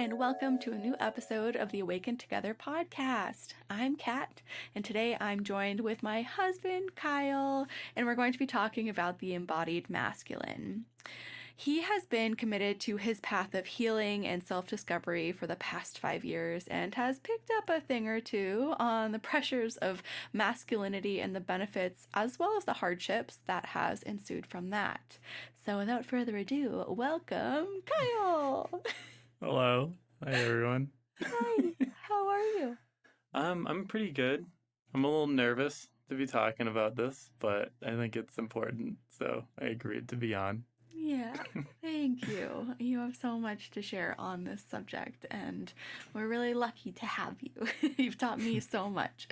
and welcome to a new episode of the Awaken Together podcast. I'm Kat, and today I'm joined with my husband, Kyle, and we're going to be talking about the embodied masculine. He has been committed to his path of healing and self-discovery for the past 5 years and has picked up a thing or two on the pressures of masculinity and the benefits as well as the hardships that has ensued from that. So without further ado, welcome, Kyle! Hello. Hi, everyone. Hi, how are you? I'm pretty good. I'm a little nervous to be talking about this, but I think it's important, so I agreed to be on. Yeah, thank you. You have so much to share on this subject, and we're really lucky to have you. You've taught me so much.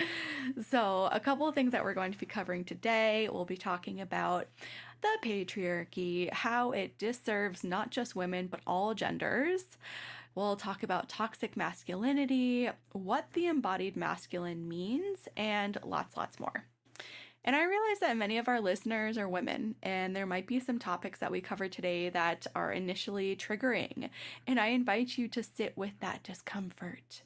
So, a couple of things that we're going to be covering today. We'll be talking about the patriarchy, how it disserves not just women, but all genders. We'll talk about toxic masculinity, what the embodied masculine means, and lots more. And I realize that many of our listeners are women, and there might be some topics that we cover today that are initially triggering. And I invite you to sit with that discomfort,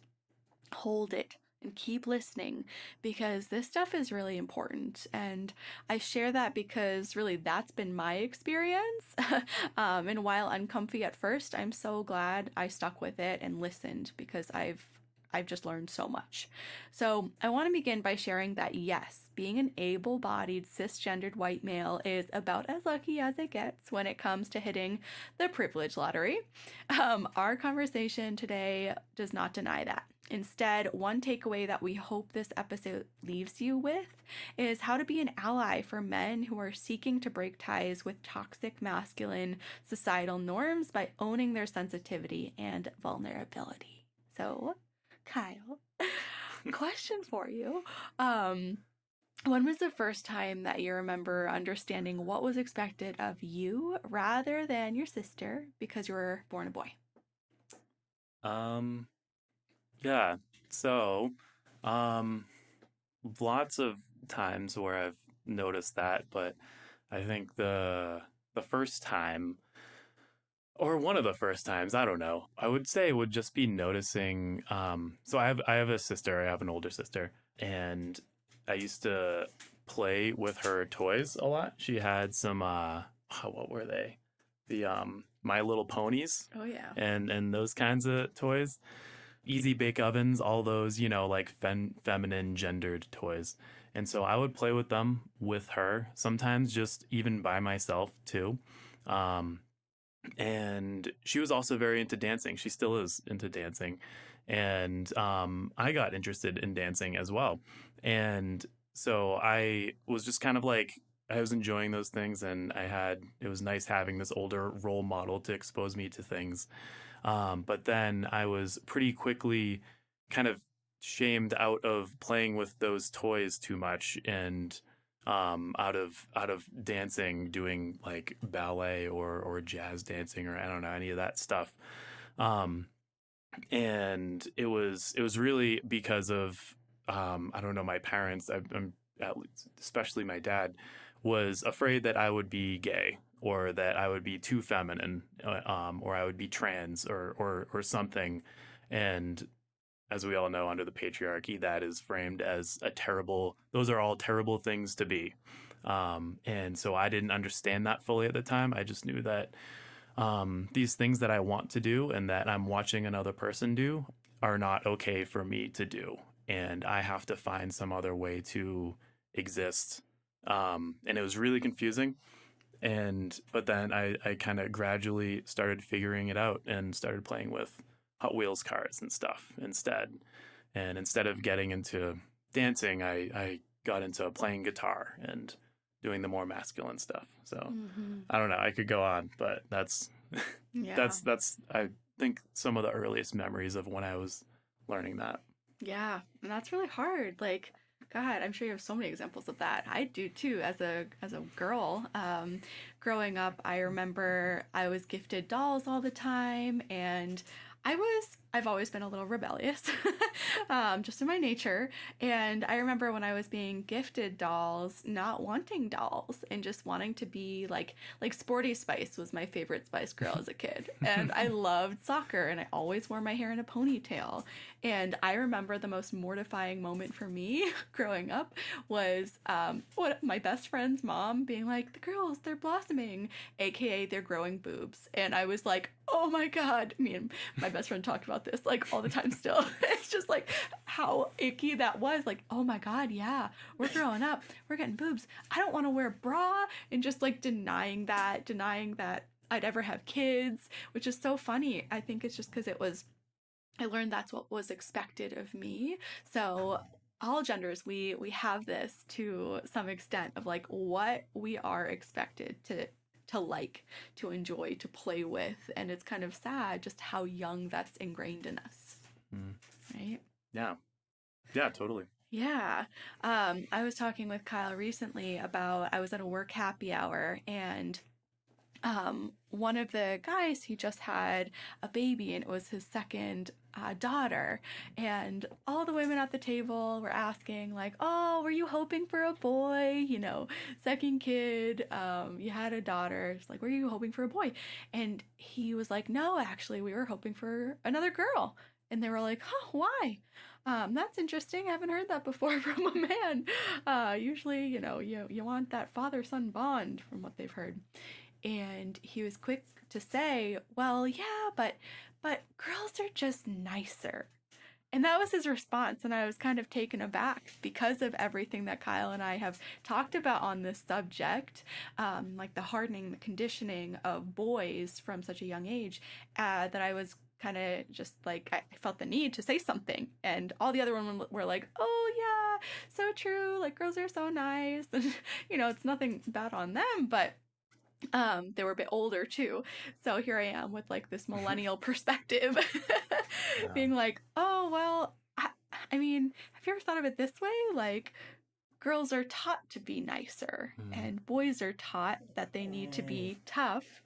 hold it, and keep listening, because this stuff is really important. And I share that because really that's been my experience. And while uncomfy at first, I'm so glad I stuck with it and listened, because I've just learned so much. So I want to begin by sharing that yes, being an able-bodied cisgendered white male is about as lucky as it gets when it comes to hitting the privilege lottery. Our conversation today does not deny that. Instead, one takeaway that we hope this episode leaves you with is how to be an ally for men who are seeking to break ties with toxic masculine societal norms by owning their sensitivity and vulnerability. So, Kyle, question for you. When was the first time that you remember understanding what was expected of you rather than your sister because you were born a boy? Um, yeah. So, um, lots of times where I've noticed that, but I think the first time, or one of the first times, I don't know, I would say would just be noticing. So I have a sister. I have an older sister, and I used to play with her toys a lot. She had some what were they? The My Little Ponies Oh, yeah. and those kinds of toys. Easy bake ovens, all those, like feminine gendered toys. And so I would play with them with her, sometimes just even by myself too. Um, and she was also very into dancing. She still is into dancing. And I got interested in dancing as well. And so I was just kind of like, I was enjoying those things, and it was nice having this older role model to expose me to things. But then I was pretty quickly kind of shamed out of playing with those toys too much, and out of dancing, doing like ballet or jazz dancing, or I don't know, any of that stuff. Um, and it was really because of I don't know, my parents. I'm at least, especially my dad, was afraid that I would be gay, or that I would be too feminine, or I would be trans, or something. And as we all know, under the patriarchy, that is framed as those are all terrible things to be. And so I didn't understand that fully at the time. I just knew that these things that I want to do and that I'm watching another person do are not okay for me to do. And I have to find some other way to exist. And it was really confusing. But then I kind of gradually started figuring it out and started playing with Hot Wheels cars and stuff instead. And instead of getting into dancing, I got into playing guitar and doing the more masculine stuff. So I don't know, I could go on, but that's Yeah. that's I think some of the earliest memories of when I was learning that. Yeah, and that's really hard. Like, God, I'm sure you have so many examples of that. I do too, as a girl. Growing up, I remember I was gifted dolls all the time, and I was I've always been a little rebellious, just in my nature. And I remember when I was being gifted dolls, not wanting dolls and just wanting to be like Sporty Spice was my favorite Spice Girl as a kid. And I loved soccer and I always wore my hair in a ponytail. And I remember the most mortifying moment for me growing up was what my best friend's mom being like, the girls, they're blossoming, aka they're growing boobs. And I was like, oh my God. Me and my best friend talked about this like all the time still. It's just like how icky that was. Like, oh my God, yeah, we're growing up, we're getting boobs. I don't want to wear a bra, and just like denying that I'd ever have kids, which is so funny. I think it's just because I learned that's what was expected of me. So all genders, we have this to some extent of like what we are expected to like, to enjoy, to play with, and it's kind of sad just how young that's ingrained in us. Mm. Right? Yeah. Yeah, totally. Yeah. I was talking with Kyle recently about I was at a work happy hour, and one of the guys, he just had a baby and it was his second daughter, and all the women at the table were asking like, oh, were you hoping for a boy, second kid, you had a daughter, it's like, were you hoping for a boy? And he was like, no, actually we were hoping for another girl. And they were like, huh, why? That's interesting. I haven't heard that before from a man. Usually, you want that father-son bond, from what they've heard. And he was quick to say, well, yeah, but girls are just nicer. And that was his response. And I was kind of taken aback because of everything that Kyle and I have talked about on this subject, like the hardening, the conditioning of boys from such a young age, that I was kind of just like, I felt the need to say something. And all the other women were like, oh, yeah, so true. Like, girls are so nice. And, it's nothing bad on them, but they were a bit older too. So here I am with like this millennial perspective, being like, oh, well, I mean, have you ever thought of it this way? Like, girls are taught to be nicer, and boys are taught that they need to be tough.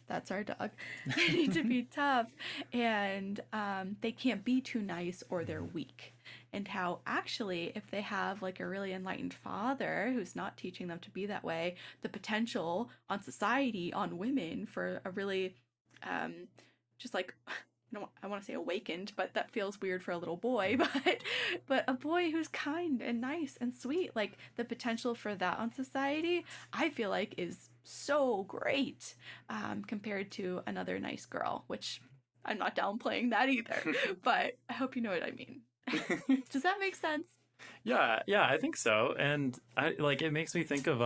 That's our dog. They need to be tough, and they can't be too nice or they're weak. And how actually, if they have like a really enlightened father who's not teaching them to be that way, the potential on society, on women, for a really just like, I want to say awakened, but that feels weird for a little boy, but a boy who's kind and nice and sweet, like the potential for that on society, I feel like is so great, compared to another nice girl, which I'm not downplaying that either, but I hope you know what I mean. Does that make sense? Yeah, I think so. And it makes me think of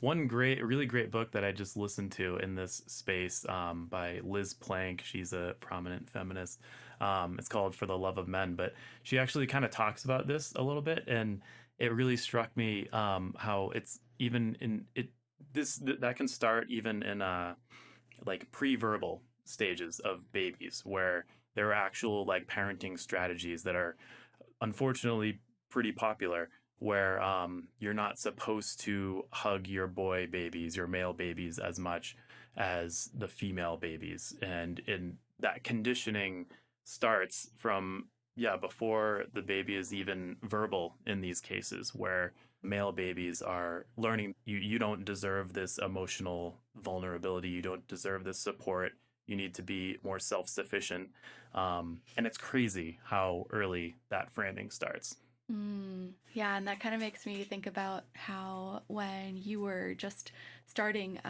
one really great book that I just listened to in this space, by Liz Plank. She's a prominent feminist. It's called For the Love of Men, but she actually kind of talks about this a little bit, and it really struck me how it's even in it that can start even in like pre-verbal stages of babies, where there are actual like parenting strategies that are unfortunately pretty popular, where you're not supposed to hug your boy babies, your male babies, as much as the female babies. And in that conditioning starts from before the baby is even verbal in these cases, where male babies are learning you don't deserve this emotional vulnerability, you don't deserve this support, you need to be more self-sufficient. And it's crazy how early that framing starts. Yeah, and that kind of makes me think about how when you were just starting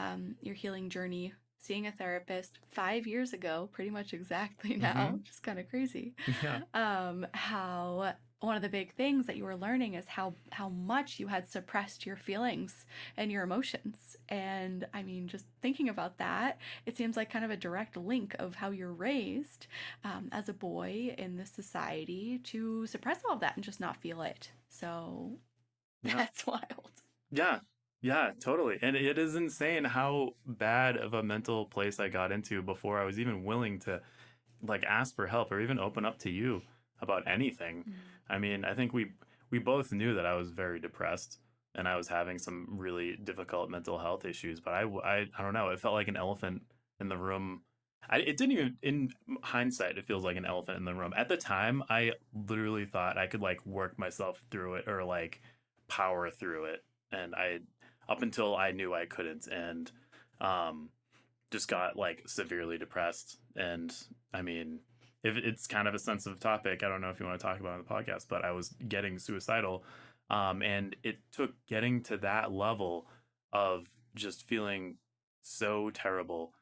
your healing journey, seeing a therapist 5 years ago, pretty much exactly now, which is kind of crazy. Yeah. How one of the big things that you were learning is how much you had suppressed your feelings and your emotions. And I mean, just thinking about that, it seems like kind of a direct link of how you're raised as a boy in this society to suppress all of that and just not feel it. So that's wild. Yeah, totally. And it is insane how bad of a mental place I got into before I was even willing to like ask for help or even open up to you about anything. I mean, I think we both knew that I was very depressed and I was having some really difficult mental health issues, but I don't know, it felt like an elephant in the room It didn't even, in hindsight, it feels like an elephant in the room. At the time, I literally thought I could like work myself through it or like power through it. And up until I knew I couldn't, and um, just got like severely depressed. And I mean, if it's kind of a sensitive topic, I don't know if you want to talk about it on the podcast, but I was getting suicidal. And it took getting to that level of just feeling so terrible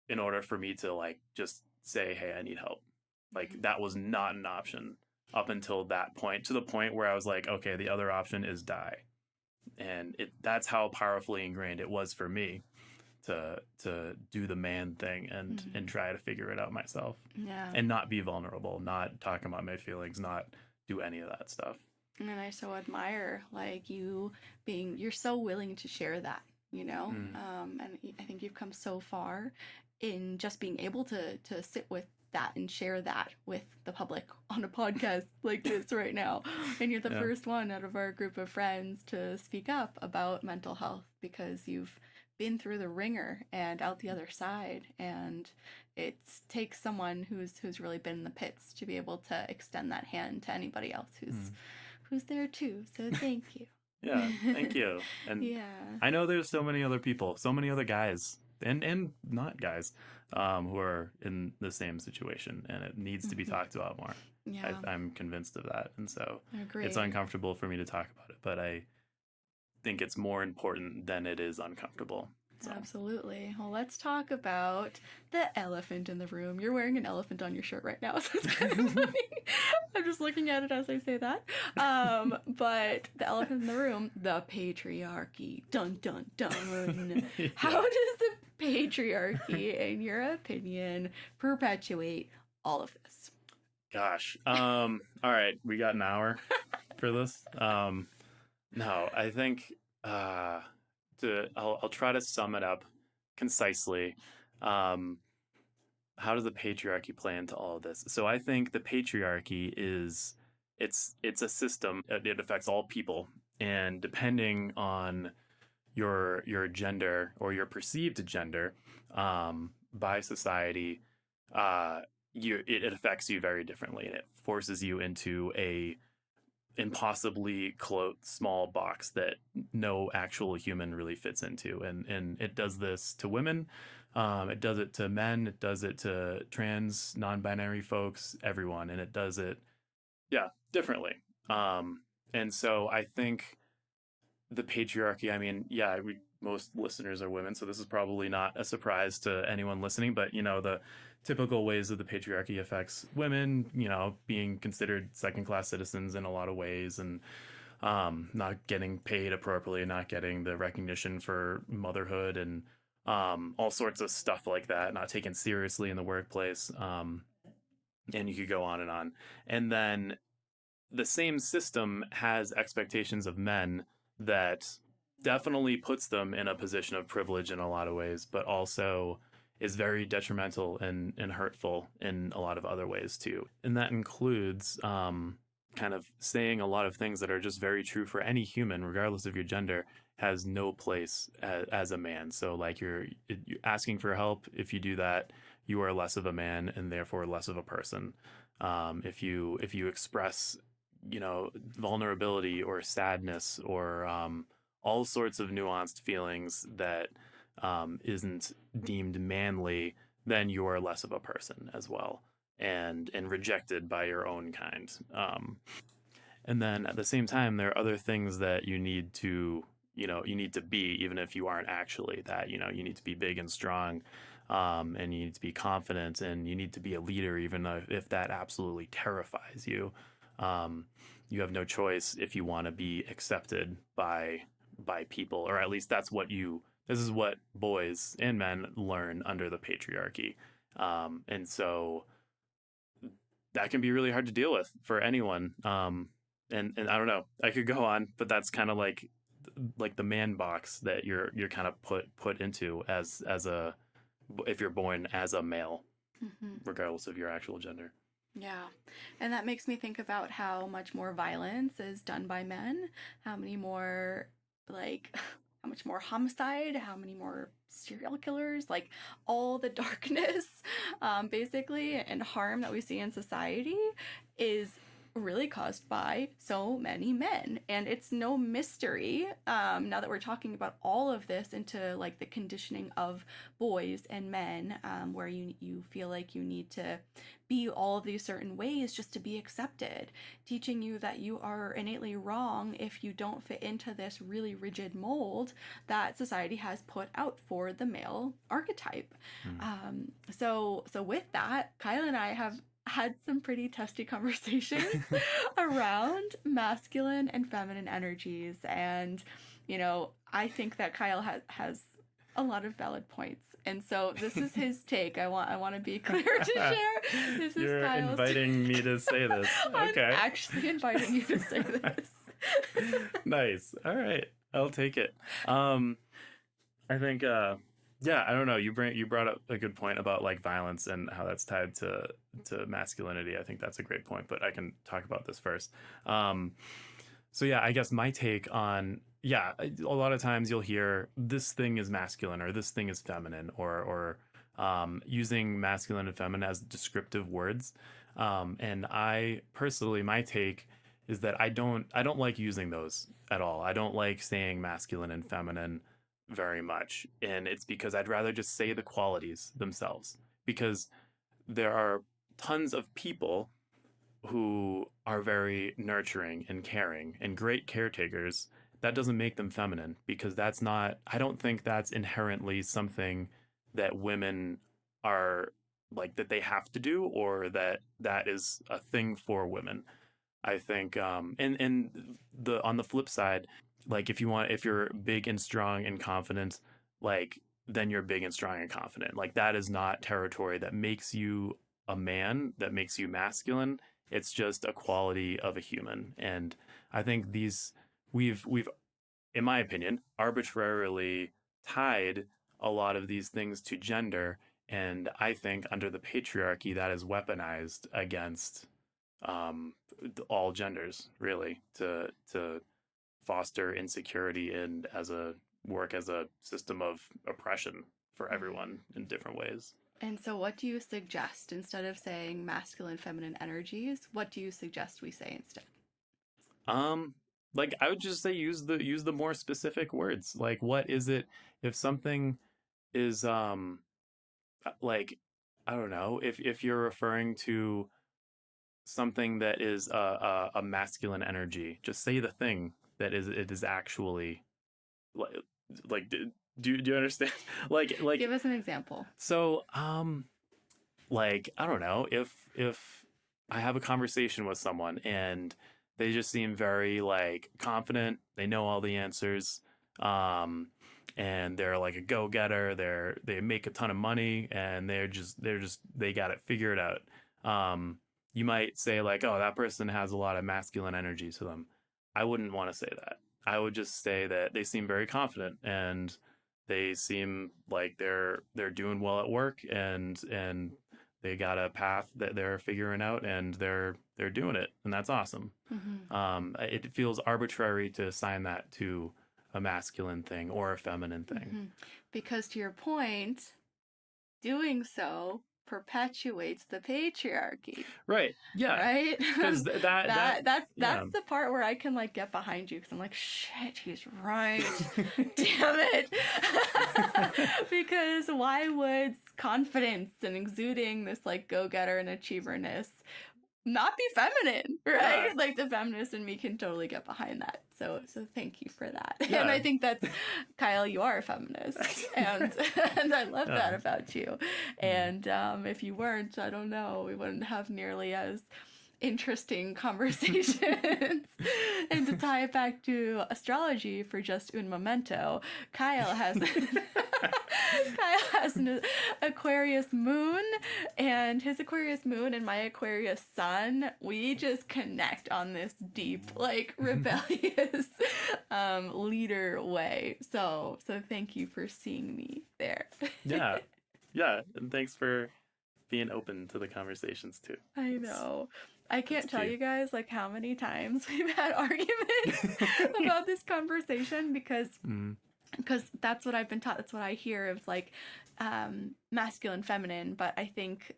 in order for me to like just say, hey, I need help. Like that was not an option up until that point, to the point where I was like, okay, the other option is die. And that's how powerfully ingrained it was for me to do the man thing and try to figure it out myself Yeah. and not be vulnerable, not talk about my feelings, not do any of that stuff. And I so admire like you're so willing to share that, and I think you've come so far in just being able to sit with that and share that with the public on a podcast like this right now. And you're the Yeah. first one out of our group of friends to speak up about mental health because you've been through the ringer and out the other side, and it takes someone who's really been in the pits to be able to extend that hand to anybody else who's there too. So thank you. Yeah, thank you. And Yeah. I know there's so many other people, so many other guys and not guys, who are in the same situation, and it needs to be talked about more. Yeah. I'm convinced of that, and so I agree. it's uncomfortable for me to talk about it, but I think it's more important than it is uncomfortable. So. Absolutely. Well, let's talk about the elephant in the room. You're wearing an elephant on your shirt right now, so it's kind of funny. I'm just looking at it as I say that. But the elephant in the room, the patriarchy. Dun, dun, dun. Yeah. How does the patriarchy, in your opinion, perpetuate all of this? Gosh. All right, we got an hour for this. No, I think I'll try to sum it up concisely. How does the patriarchy play into all of this? So I think the patriarchy it's a system. It affects all people, and depending on your gender or your perceived gender, by society, it affects you very differently, and it forces you into a impossibly small box that no actual human really fits into, and it does this to women, it does it to men, it does it to trans, non-binary folks, everyone, and it does it, yeah, differently. And so I think the patriarchy, I mean, yeah, most listeners are women, so this is probably not a surprise to anyone listening, but the typical ways that the patriarchy affects women, being considered second class citizens in a lot of ways, and not getting paid appropriately, not getting the recognition for motherhood, and all sorts of stuff like that, not taken seriously in the workplace. And you could go on and on. And then the same system has expectations of men that definitely puts them in a position of privilege in a lot of ways, but also is very detrimental and hurtful in a lot of other ways too. And that includes kind of saying a lot of things that are just very true for any human, regardless of your gender, has no place as a man. So like you're asking for help. If you do that, you are less of a man and therefore less of a person. If you express vulnerability or sadness or all sorts of nuanced feelings that isn't deemed manly, then you are less of a person as well, and rejected by your own kind. And then at the same time, there are other things that you need to be, even if you aren't actually that. You need to be big and strong, and you need to be confident, and you need to be a leader, even if that absolutely terrifies you. You have no choice if you want to be accepted by people, or at least this is what boys and men learn under the patriarchy. And so that can be really hard to deal with for anyone. And I don't know, I could go on, but that's kind of like the man box that you're kind of put into as a if you're born as a male, regardless of your actual gender. Yeah. And that makes me think about how much more violence is done by men, how much more homicide, how many more serial killers, like all the darkness, basically, and harm that we see in society is really caused by so many men. And it's no mystery, now that we're talking about all of this into like the conditioning of boys and men, where you feel like you need to be all of these certain ways just to be accepted, teaching you that you are innately wrong if you don't fit into this really rigid mold that society has put out for the male archetype. So with that, Kyle and I have had some pretty testy conversations around masculine and feminine energies. And, I think that Kyle has a lot of valid points. And so this is his take. I want to be clear to share. This is You're Kyle's inviting me to say this. Okay. I'm actually inviting you to say this. Nice. All right. I'll take it. I think yeah, I don't know. You brought up a good point about like violence and how that's tied to masculinity. I think that's a great point, but I can talk about this first. So yeah, I guess my take on, yeah, a lot of times you'll hear this thing is masculine or this thing is feminine, or using masculine and feminine as descriptive words. And I personally, my take is that I don't like using those at all. I don't like saying masculine and feminine very much. And it's because I'd rather just say the qualities themselves, because there are tons of people who are very nurturing and caring and great caretakers. That doesn't make them feminine, because I don't think that's inherently something that women are like, that they have to do, or that is a thing for women. I think, and on the flip side, like if you're big and strong and confident, like then you're big and strong and confident. Like that is not territory that makes you a man, that makes you masculine. It's just a quality of a human. And I think we've, in my opinion, arbitrarily tied a lot of these things to gender. And I think under the patriarchy, that is weaponized against all genders, really, to foster insecurity and work as a system of oppression for everyone in different ways. And so what do you suggest instead of saying masculine, feminine energies? What do you suggest we say instead? Like I would just say use the more specific words. Like what is it if something is like, I don't know, if you're referring to something that is a masculine energy, just say the thing that it is actually like do you understand? like Give us an example. So like I don't know, if I have a conversation with someone and they just seem very like confident, they know all the answers, and they're like a go-getter, they make a ton of money, and they got it figured out. You might say like, oh, that person has a lot of masculine energy to them. I wouldn't want to say that. I would just say that they seem very confident, and they seem like they're doing well at work, and they got a path that they're figuring out, and they're doing it, and that's awesome. It feels arbitrary to assign that to a masculine thing or a feminine thing. Because to your point, doing so perpetuates the patriarchy. Right. Yeah. Right? Because that's the part where I can like get behind you, because I'm like, shit, he's right. Damn it. Because why would confidence and exuding this like go-getter and achieverness not be feminine, right? Yeah. Like the feminist in me can totally get behind that. So thank you for that. Yeah. And I think that's, Kyle, you are a feminist, and I love that about you. And if you weren't, I don't know, we wouldn't have nearly as interesting conversations. And to tie it back to astrology for just un momento, Kyle has an Aquarius moon, and his Aquarius moon and my Aquarius sun, we just connect on this deep, like, rebellious leader way. So thank you for seeing me there. Yeah, and thanks for being open to the conversations too. I know. I can't tell you guys like how many times we've had arguments about this conversation, because because that's what I've been taught. That's what I hear of like masculine, feminine. But I think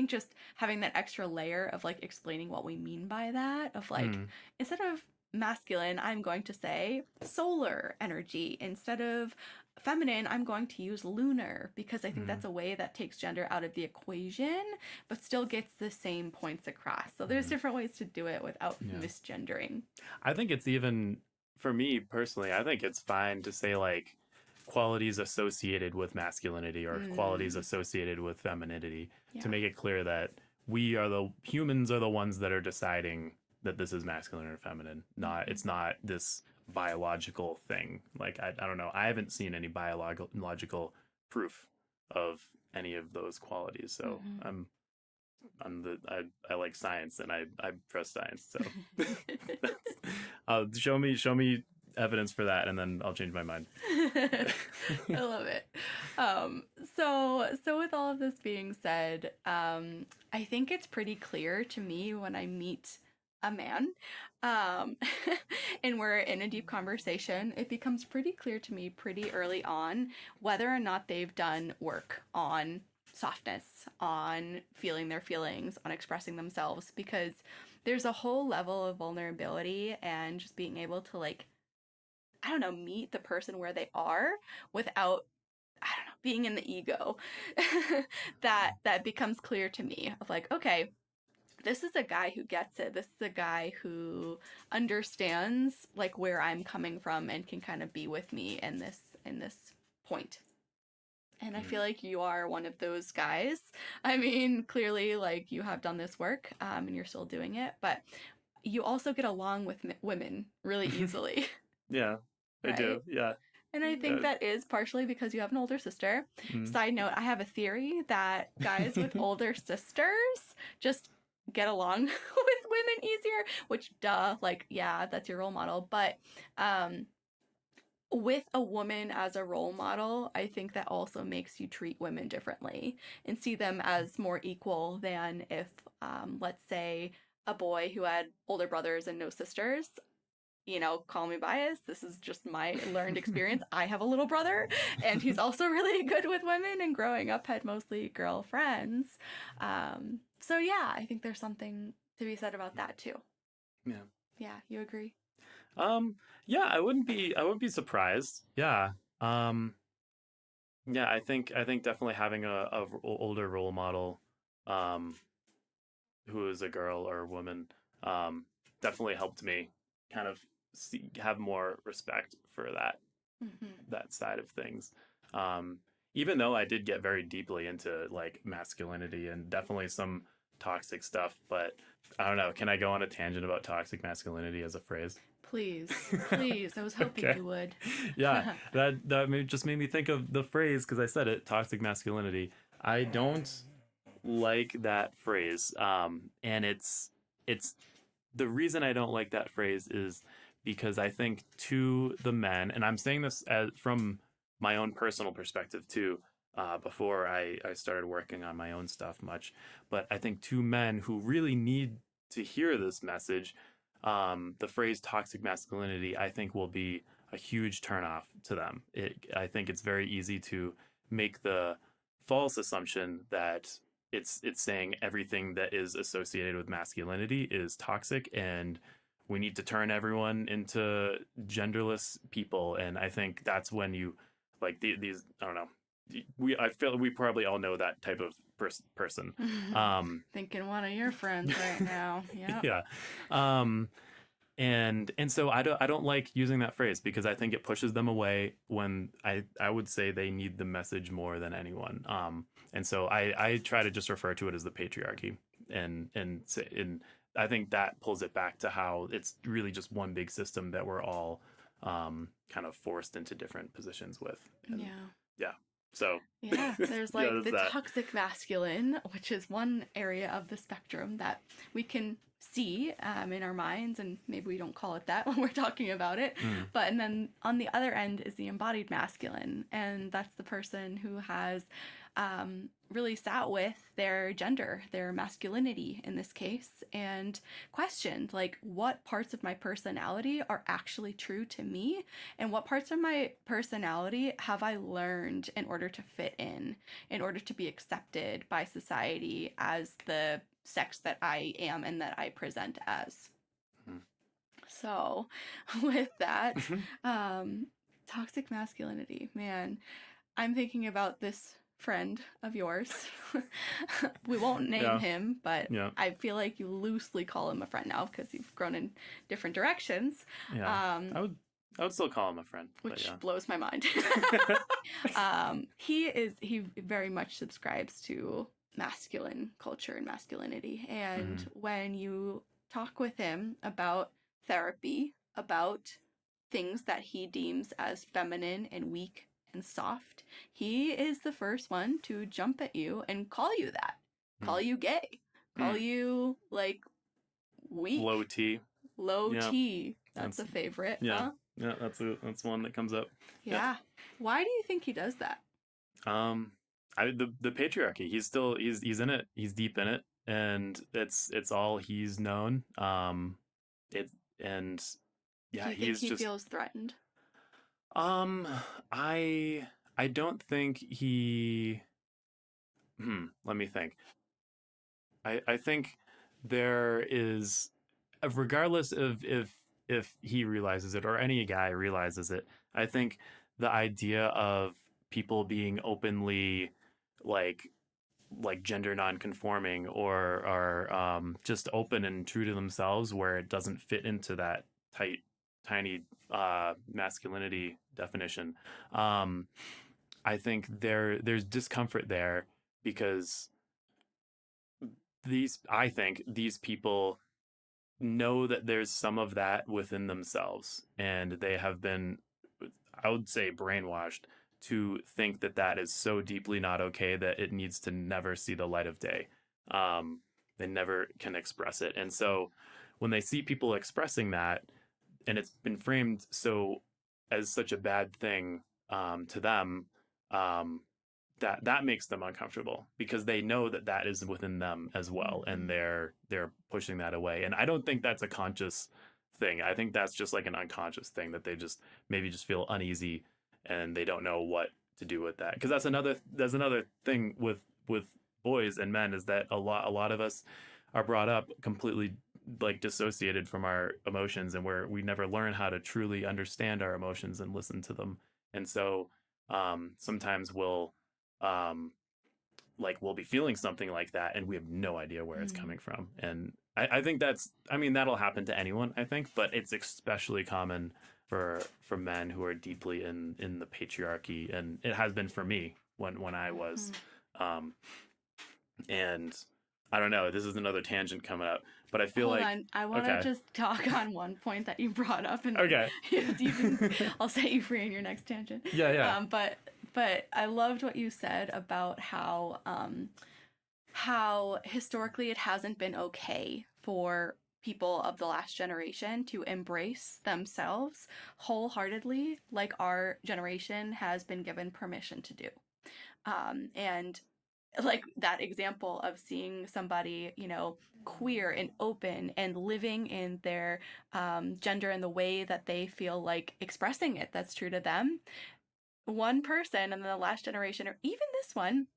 just having that extra layer of like explaining what we mean by that, of like Mm, instead of masculine, I'm going to say solar energy. Instead of feminine, I'm going to use lunar, because I think mm, that's a way that takes gender out of the equation, but still gets the same points across. So there's mm. different ways to do it without Yeah. misgendering. I think it's even, for me personally, I think it's fine to say like qualities associated with masculinity or qualities Mm, associated with femininity to yeah. make it clear that humans are the ones that are deciding that this is masculine or feminine. Not, Hmm. it's not this biological thing. Like, I don't know. I haven't seen any biological proof of any of those qualities. So Hmm. I like science and I trust science. So that's, show me evidence for that, and then I'll change my mind. I love it. Um, so with all of this being said, I think it's pretty clear to me when I meet a man, um, and we're in a deep conversation, it becomes pretty clear to me pretty early on whether or not they've done work on softness, on feeling their feelings, on expressing themselves, because there's a whole level of vulnerability and just being able to like, I don't know, meet the person where they are without, I don't know, being in the ego. That becomes clear to me of like, okay, this is a guy who gets it. This is a guy who understands like where I'm coming from and can kind of be with me in this point. And I feel like you are one of those guys. I mean, clearly, like you have done this work, and you're still doing it, but you also get along with women really easily, Yeah, I right? do. Yeah. And I think Uh, that is partially because you have an older sister. mm. Side note, I have a theory that guys with older sisters just get along with women easier, which duh, like yeah, that's your role model, but um with a woman as a role model, I think that also makes you treat women differently and see them as more equal than if, let's say, a boy who had older brothers and no sisters. You know, call me biased. This is just my learned experience. I have a little brother, and he's also really good with women, and growing up had mostly girlfriends. So, yeah, I think there's something to be said about that too. Yeah. Yeah, you agree? Um. Yeah, I wouldn't be surprised. Yeah. Um. Yeah, I think definitely having older role model, um, who is a girl or a woman, um, definitely helped me kind of have more respect for Hmm. that side of things. Um, Even though I did get very deeply into like masculinity and definitely some toxic stuff, but I don't know. Can I go on a tangent about toxic masculinity as a phrase? Please, please. I was hoping Okay. you would. Yeah, that just made me think of the phrase because I said it, toxic masculinity. I don't like that phrase. And it's the reason I don't like that phrase is because I think to the men, and I'm saying this from my own personal perspective too, before I started working on my own stuff much, but I think to men who really need to hear this message, the phrase toxic masculinity, I think will be a huge turnoff to them. I think it's very easy to make the false assumption that it's saying everything that is associated with masculinity is toxic and we need to turn everyone into genderless people. And I think that's when you like these I don't know, I feel we probably all know that type of person. um Thinking one of your friends right now. Yep. yeah. um and so I don't like using that phrase because I think it pushes them away when I would say they need the message more than anyone. And so I try to just refer to it as the patriarchy, and I think that pulls it back to how it's really just one big system that we're all kind of forced into different positions with. And Yeah. yeah, so Yeah, there's yeah, like that's the that. toxic masculine, which is one area of the spectrum that we can see in our minds, and maybe we don't call it that when we're talking about it. Mm, But and then on the other end is the embodied masculine, and that's the person who has really sat with their gender, their masculinity in this case, and questioned like what parts of my personality are actually true to me and what parts of my personality have I learned in order to fit in order to be accepted by society as the sex that I am and that I present as. Mhm. So, with that, Mhm. toxic masculinity, man, I'm thinking about this friend of yours. We won't name Yeah. him, but Yeah. I feel like you loosely call him a friend now because you've grown in different directions, Yeah. um, I would still call him a friend, but which yeah. blows my mind. He very much subscribes to masculine culture and masculinity. And Mhm. when you talk with him about therapy, about things that he deems as feminine and weak and soft, he is the first one to jump at you and call you that. Call Mm. you gay. Call Mm. you like Low weak. T. Low Yeah. T. That's That's a favorite, yeah. huh? Yeah, that's one that comes up. Yeah. Yeah. Why do you think he does that? Um the patriarchy. He's in it. He's deep in it, and it's all he's known. It and Do yeah, you think he's he just feels threatened? um I don't think he let me think. I think there is, regardless of if he realizes it or any guy realizes it, I think the idea of people being openly like gender non-conforming or just open and true to themselves where it doesn't fit into that tight tiny masculinity definition. um I think there's discomfort there because I think these people know that there's some of that within themselves, and they have been, I would say, brainwashed to think that that is so deeply not okay that it needs to never see the light of day. Um, they never can express it. And so when they see people expressing that, and it's been framed so as such a bad thing to them, um, that makes them uncomfortable because they know that that is within them as well, and Mm-hmm. they're pushing that away. And I don't think that's a conscious thing. I think that's just like an unconscious thing that they just maybe just feel uneasy and they don't know what to do with that. Because that's another thing with boys and men is that a lot of us are brought up completely like dissociated from our emotions, and where we never learn how to truly understand our emotions and listen to them. And so sometimes um, we'll be feeling something like that and we have no idea where it's Mm. coming from. And I think that'll happen to anyone, I think, but it's especially common for men who are deeply in the patriarchy, and it has been for me when I was. Mm-hmm. Um, and I don't know, this is another tangent coming up, but I feel Hold like on. I want to okay. just talk on one point that you brought up, and then Okay. you can. I'll set you free in your next tangent. Yeah, yeah. But I loved what you said about how historically it hasn't been okay for people of the last generation to embrace themselves wholeheartedly, like our generation has been given permission to do. And like that example of seeing somebody, queer and open and living in their gender in the way that they feel like expressing it, that's true to them. One person in the last generation, or even this one,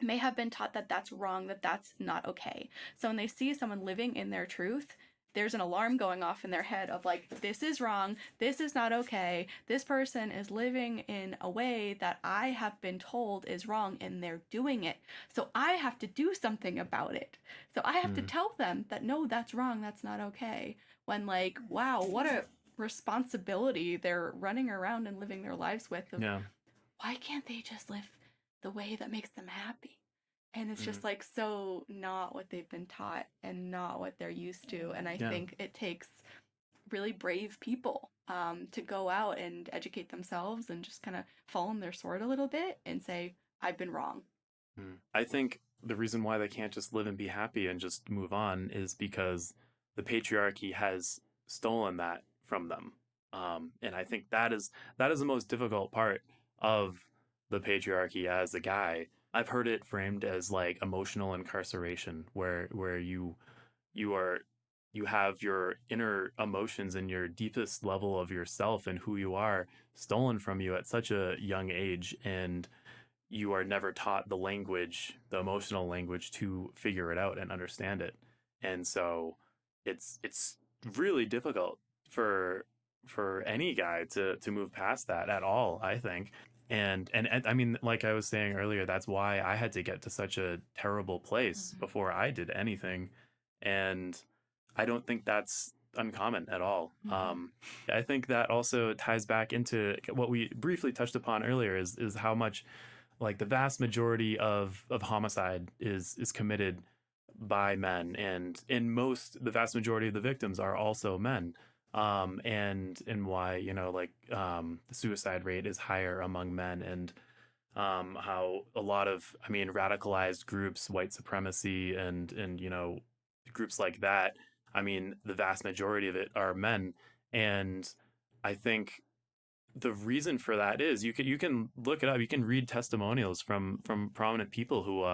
may have been taught that that's wrong, that that's not okay. So when they see someone living in their truth, there's an alarm going off in their head of like, this is wrong, this is not okay, this person is living in a way that I have been told is wrong and they're doing it. So I have to do something about it. So I have to Mm, tell them that no, that's wrong, that's not okay. When like, wow, what a responsibility they're running around and living their lives with of yeah. why can't they just live the way that makes them happy? And it's Mm, just like so not what they've been taught and not what they're used to. And I yeah. think it takes really brave people to go out and educate themselves and just kind of fall on their sword a little bit and say, I've been wrong. I think the reason why they can't just live and be happy and just move on is because the patriarchy has stolen that from them. And I think that is the most difficult part of the patriarchy as a guy. I've heard it framed as like emotional incarceration, where you are you have your inner emotions and your deepest level of yourself and who you are stolen from you at such a young age, and you are never taught the language, the emotional language, to figure it out and understand it. And so it's really difficult for any guy to move past that at all, I think. And I mean, like I was saying earlier, that's why I had to get to such a terrible place Mhm. before I did anything. And I don't think that's uncommon at all. Mhm. I think that also ties back into what we briefly touched upon earlier, is how much, like, the vast majority of homicide is committed by men, and in most the vast majority of the victims are also men. And why, like, the suicide rate is higher among men, and how a lot of, I mean, radicalized groups, white supremacy, and groups like that, I mean, the vast majority of it are men. And I think the reason for that is, you can look it up. You can read testimonials from prominent people who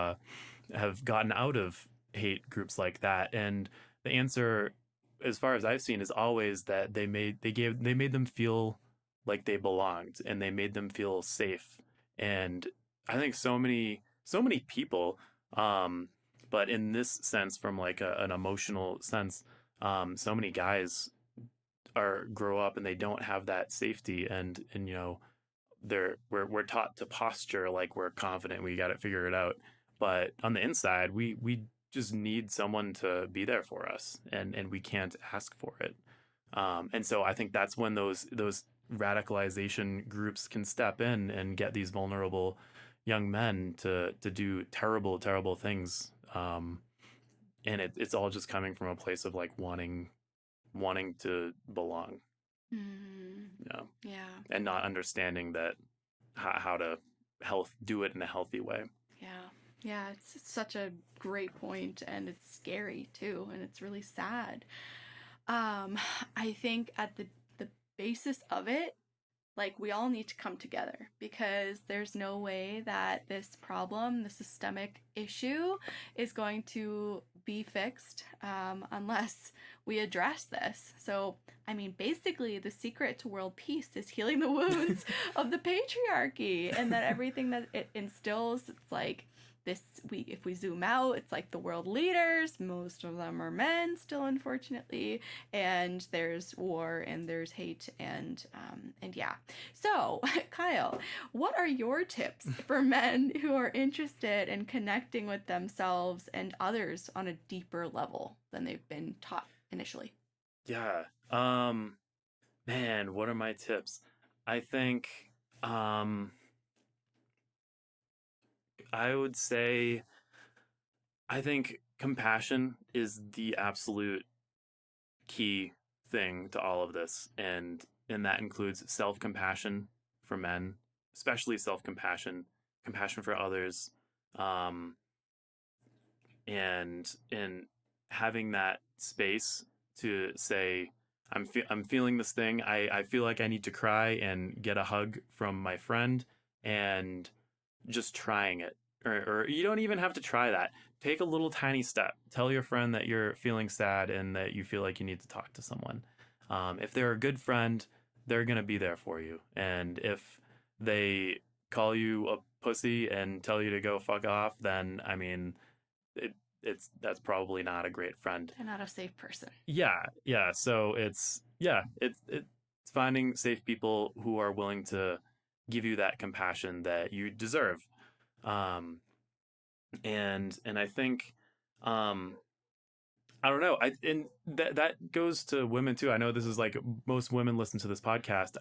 have gotten out of hate groups like that, and the answer, as far as I've seen, is always that they made them feel like they belonged, and they made them feel safe. And I think so many people, um, but in this sense, from like an emotional sense, so many guys are grow up and they don't have that safety, and we're taught to posture like we're confident, we got it figured out, but on the inside we just need someone to be there for us, and we can't ask for it. And so I think that's when those radicalization groups can step in and get these vulnerable young men to do terrible things. And it's all just coming from a place of like wanting to belong, Mhm. you know, Yeah. and not understanding that how to health do it in a healthy way. Yeah. Yeah, it's such a great point, and it's scary too, and it's really sad. Um, I think at the basis of it, like, we all need to come together, because there's no way that this problem, the systemic issue, is going to be fixed unless we address this. So, I mean, basically, the secret to world peace is healing the wounds of the patriarchy, and that everything that it instills, it's like this, we if we zoom out, it's like the world leaders, most of them are men still, unfortunately, and there's war and there's hate, and yeah. So, Kyle, what are your tips for men who are interested in connecting with themselves and others on a deeper level than they've been taught initially? Yeah. Man, what are my tips? I think, um I would say, I think compassion is the absolute key thing to all of this, and that includes self-compassion for men, especially self-compassion, compassion for others, um and having that space to say, I'm feeling this thing. I feel like I need to cry and get a hug from my friend, and just trying it. Or you don't even have to try that. Take a little tiny step. Tell your friend that you're feeling sad and that you feel like you need to talk to someone. If they're a good friend, they're going to be there for you. And if they call you a pussy and tell you to go fuck off, then I mean, that's probably not a great friend. They're not a safe person. Yeah, yeah. So it's finding safe people who are willing to give you that compassion that you deserve. Um, and I think, um, I don't know. And that goes to women too. I know this is like, most women listen to this podcast.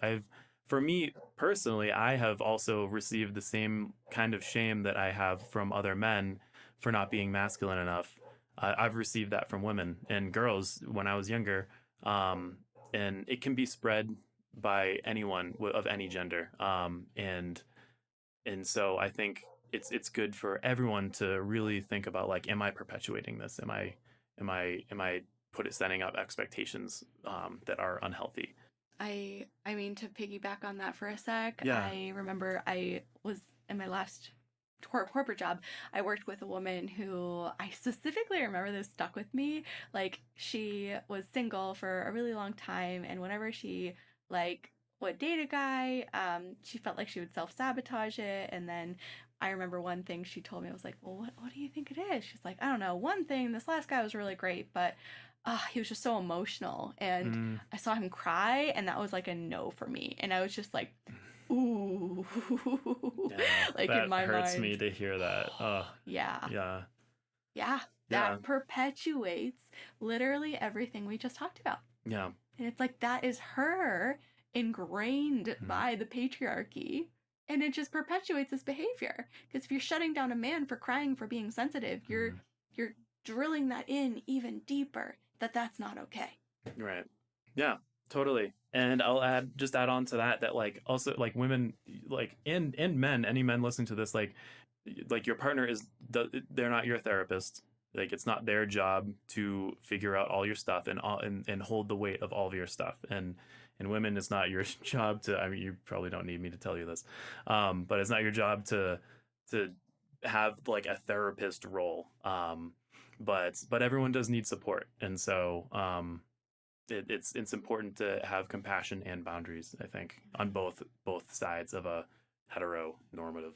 For me personally, I have also received the same kind of shame that I have from other men for not being masculine enough. I've received that from women and girls when I was younger, um, and it can be spread by anyone of any gender. And so I think it's good for everyone to really think about, like, am I perpetuating this? Am I setting up expectations that are unhealthy? I mean, to piggyback on that for a sec, Yeah. I remember I was in my last corporate job, I worked with a woman who I specifically remember this stuck with me. Like, she was single for a really long time, and whenever she like would date a guy, she felt like she would self-sabotage it. And then I remember one thing she told me, I was like, well, what do you think it is? She's like, I don't know. One thing, this last guy was really great, but he was just so emotional. And Mm, I saw him cry, and that was like a no for me. And I was just like, ooh, yeah, like in that my hurts me mind. to hear that. Oh, Yeah. yeah, Yeah. yeah, That perpetuates literally everything we just talked about. yeah. And it's like that is her ingrained Mm, by the patriarchy. And it just perpetuates this behavior. Because if you're shutting down a man for crying for being sensitive, mm, you're drilling that in even deeper that that's not okay. right. Yeah, totally. And just add on to that that like also like women like and men, any men listening to this, like your partner they're not your therapist. Like it's not their job to figure out all your stuff and hold the weight of all of your stuff. And women, it's not your job to. I mean, you probably don't need me to tell you this, but it's not your job to have like a therapist role. But everyone does need support, and so it's important to have compassion and boundaries. I think on both sides of a heteronormative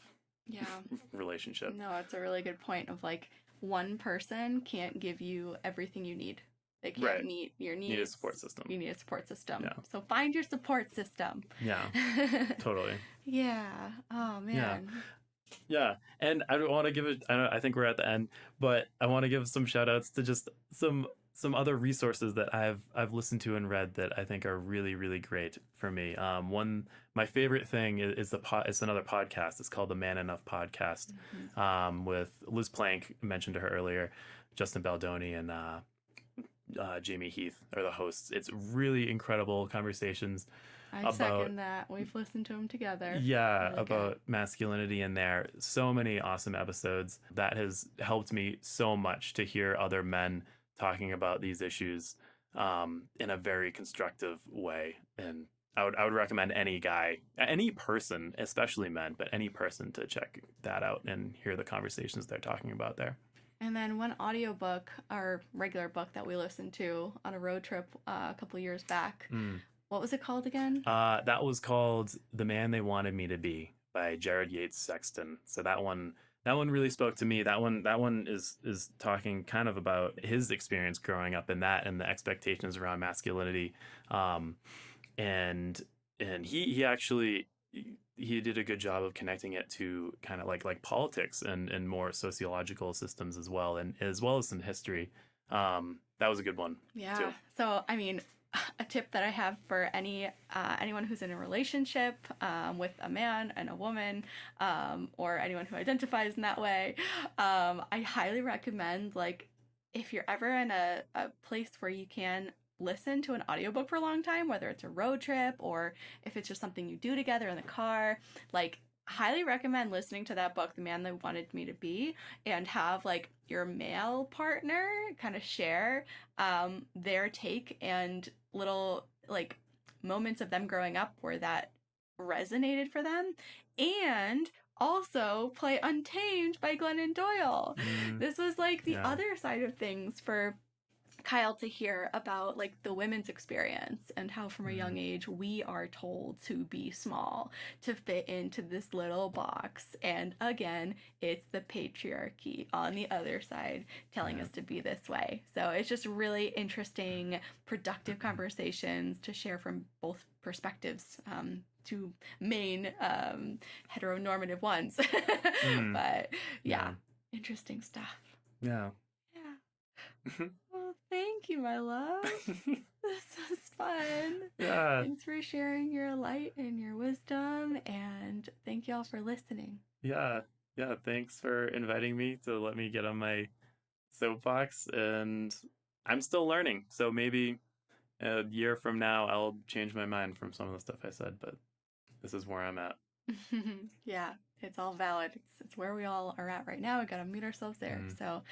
Yeah. relationship. No, it's a really good point of like one person can't give you everything you need. They can't Right. meet your Need a needs. support system. You need a support system. Yeah. So find your support system. Yeah. Totally. Yeah. Oh Yeah. man. Yeah. And I don't want to give it. I think we're at the end, but I want to give some shout outs to just some other resources that I've listened to and read that I think are really really great for me. One my favorite thing it's another podcast. It's called the Man Enough podcast, Mm-hmm. with Liz Plank, mentioned to her earlier, Justin Baldoni, and Jamie Heath are the hosts. It's really incredible conversations I about second that. We've listened to them together. yeah, Really good. about masculinity in there. So many awesome episodes that has helped me so much to hear other men talking about these issues in a very constructive way. And I would recommend any guy, any person, especially men, but any person to check that out and hear the conversations they're talking about there. And then one audiobook, our regular book that we listened to on a road trip a couple years back. Mm. What was it called again? That was called "The Man They Wanted Me to Be" by Jared Yates Sexton. So that one really spoke to me. That one is talking kind of about his experience growing up in that and the expectations around masculinity. Um, and he actually he did a good job of connecting it to kind of like politics and more sociological systems as well, and as well as some history. That was a good one Yeah. too. So, I mean, a tip that I have for anyone who's in a relationship with a man and a woman, or anyone who identifies in that way, I highly recommend like if you're ever in a place where you can listen to an audiobook for a long time, whether it's a road trip or if it's just something you do together in the car, like highly recommend listening to that book, The Man That Wanted Me to Be, and have like your male partner kind of share their take and little like moments of them growing up where that resonated for them, and also play Untamed by Glennon Doyle. Mm, This was like the yeah. other side of things for Kyle to hear about like the women's experience and how from a Mm, young age we are told to be small, to fit into this little box. And again, it's the patriarchy on the other side telling yeah. us to be this way. So it's just really interesting, productive conversations to share from both perspectives. Two main heteronormative ones. Mm, But yeah, yeah. interesting stuff. Yeah. Yeah. Well, thank you, my love. This was fun. Yeah. Thanks for sharing your light and your wisdom, and thank y'all for listening. Yeah. Yeah. Thanks for inviting me to let me get on my soapbox. And I'm still learning. So maybe a year from now, I'll change my mind from some of the stuff I said, but this is where I'm at. Yeah, it's all valid. It's where we all are at right now. We got to meet ourselves there. Mm. So,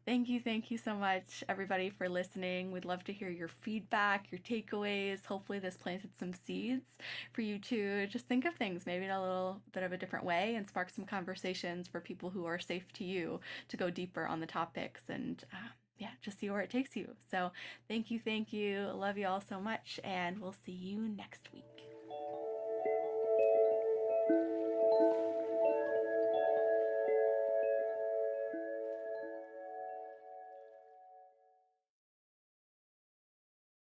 thank you so much, everybody, for listening. We'd love to hear your feedback, your takeaways. Hopefully, this planted some seeds for you to just think of things maybe in a little bit of a different way and spark some conversations for people who are safe to you to go deeper on the topics and, yeah, just see where it takes you. So, thank you, thank you. Love you all so much, and we'll see you next week.